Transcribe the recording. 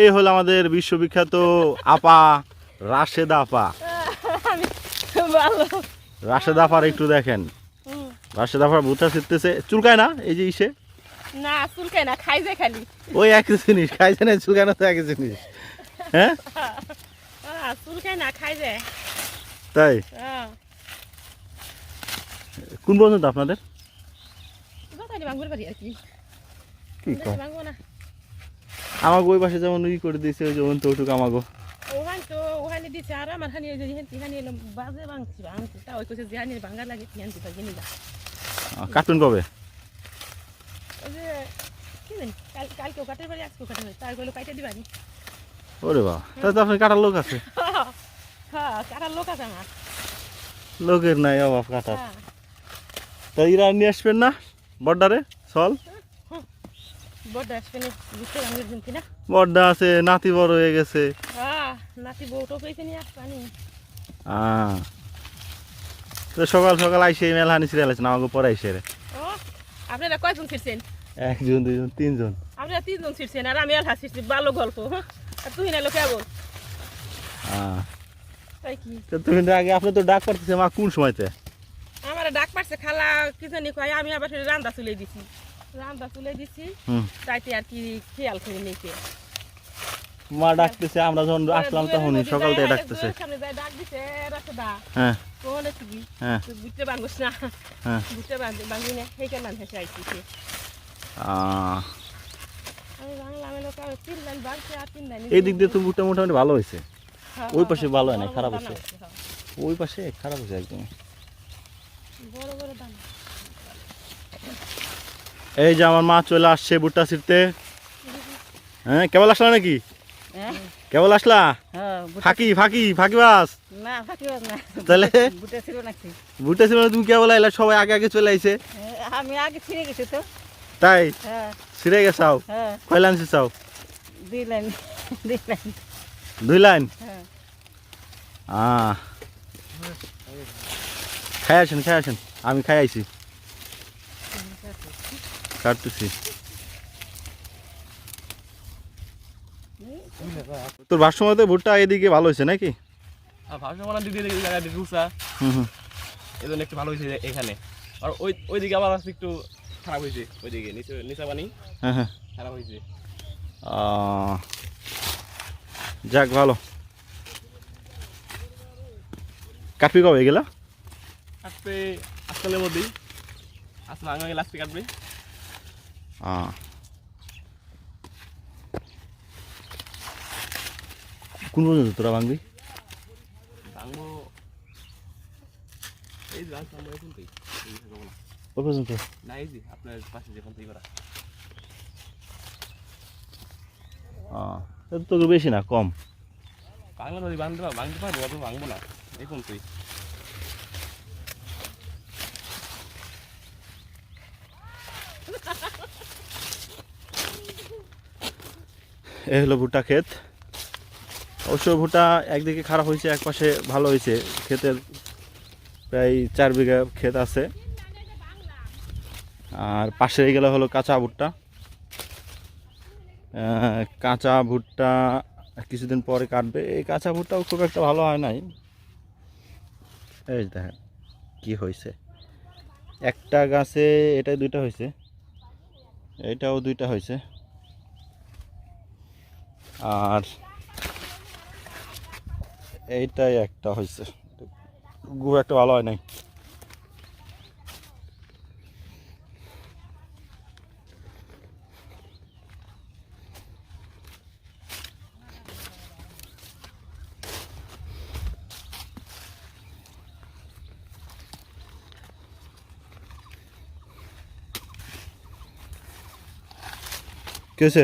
এই হলো আমাদের বিশ্ববিখ্যাত আপা রাশেদা আপা। রাশেদা আপার একটু দেখেন, রাশেদা আপার ভুট্টা ছিটতেছে। চুলকায় না এই যে ইসে? না চুলকায় না, খাই যায় খালি। ওই একই জিনিস, খাইছে না চুলকায় না তো একই জিনিস। হ্যাঁ চুলকায় না, খাই যায়। তাই কোন পর্যন্ত আপনাদের? আমাকে ওই পাশে যেমন ই করে দিয়েছে ওই যে ওইটুকু আমাকে ওখানে তো ওখানে দিচ্ছে আর আমার হানি বাজে ভাঙছি ভাঙছি তা ওই কোথায় যে হানি ভাঙা লাগে হানি তো কিনে যা কাটুন কবে? ওই যে কি জানি কালকেও কাটার পারি আজকেও কাটার পারি তার গুলো কাটে দিবানি। ওরে বাবা, তাহলে তো আপনার কাটার লোক আছে। হ্যাঁ কাটার লোক আছে আমার। লোকের নাই অভাব কাটার। তা ইরা নিয়ে আসবেন না বর্ডারে চল? বড়দা আছে, নাতি বড় হয়ে গেছে। সকাল সকাল আইসে মেলা হানি সিরিয়াল আছে না আমাকে পরে আইসে রে। আপনারা কয়জন ছিড়ছেন? একজন দুইজন তিনজন। আপনারা তিনজন ছিড়ছেন আর আমি এলহা ছিড়ছি। ভালো গল্প। আর তুই না লোকে বল। তাই কি? তুমি আগে আপনি তো ডাক পারতেছে মা কোন সময়তে? আমার ডাক পারছে খালা কি জানি কয় আমি আবার রান্না চুলে দিছি। রান্না তুলে দিছি তাইতে আর কি খেয়াল করে নিতে মা ডাকতেছে। আমরা যখন আসলাম তখনই সকাল থেকে ডাকতেছে। সামনে যায় ডাক দিছে রাশেদা। হ্যাঁ কোন আছে কি? হ্যাঁ বুঝতে পারবস না। হ্যাঁ বুঝতে পারবি না সেই কেমন হেসে আইছিস। আমি বাংলা মেলো কাও 3 লাইন বাড়ছে আর 3 লাইন। এই দিক দিয়ে তো মোটামুটি ভালো হয়েছে। ওই পাশে ভালো হয় না, খারাপ হয়েছে। ওই পাশে খারাপ হয়েছে একদম। বড় বড় দানা। এই যে আমার মা চলে আসছে ভুট্টা ছিঁড়তে। হ্যাঁ কেবল আসলা নাকি? কেবল আসলা? ফাঁকি ফাঁকি ফাঁকিবাস না, ফাঁকিবাস না। তাহলে ভুট্টা ছিল নাকি? ভুট্টা ছিল তুমি কেবল আইলা, সবাই আগে আগে চলে আইছে। আমি আগে ছিঁড়ে গেছি তো। তাই হ্যাঁ ছিঁড়ে গেছাও? কয় লাইন ছিঁড়ছাও? 2 লাইন। 2 লাইন। 2 লাইন? হ্যাঁ। খাই আসেন আমি খাই আইছি। কাটতেছি। তোর ভাষ্যমতে ভুট্টা এদিকে ভালো হয়েছে নাকি? এজন্য একটু ভালো হয়েছে এখানে। আর ওইদিকে আবার একটু খারাপ হয়েছে। ওইদিকে নিচা পানি খারাপ হয়েছে। যাক ভালো। কাটবি কবে এগুলা? কাটবে আজকালের মধ্যেই। আসলে আগে লাস্টে কাটবে। কোন পর্যন্ত তোরা ভাঙবি? ভাঙবো এই যে ভাঙবো এখন তুই ওই পর্যন্ত না, এই যে আপনার পাশে যেখান থেকে করা। তো বেশি না, কম। বাংলা যদি ভাঙতে পারবো অত ভাঙবো না। দেখুন তুই এই হলো ভুট্টা ক্ষেত। অবশ্য ভুট্টা একদিকে খারাপ হয়েছে, এক পাশে ভালো হয়েছে। ক্ষেতের প্রায় 4 বিঘা ক্ষেত আছে। আর পাশে গেলে হলো কাঁচা ভুট্টা। কাঁচা ভুট্টা কিছুদিন পরে কাটবে। এই কাঁচা ভুট্টাও খুব একটা ভালো হয় নাই। এই দেখেন কি হয়েছে, একটা গাছে এটাই 2টা হয়েছে, এটাও 2টা হয়েছে। আর এইটাই একটা হয়েছে, খুব একটা ভালো হয় নাই। কি হয়েছে?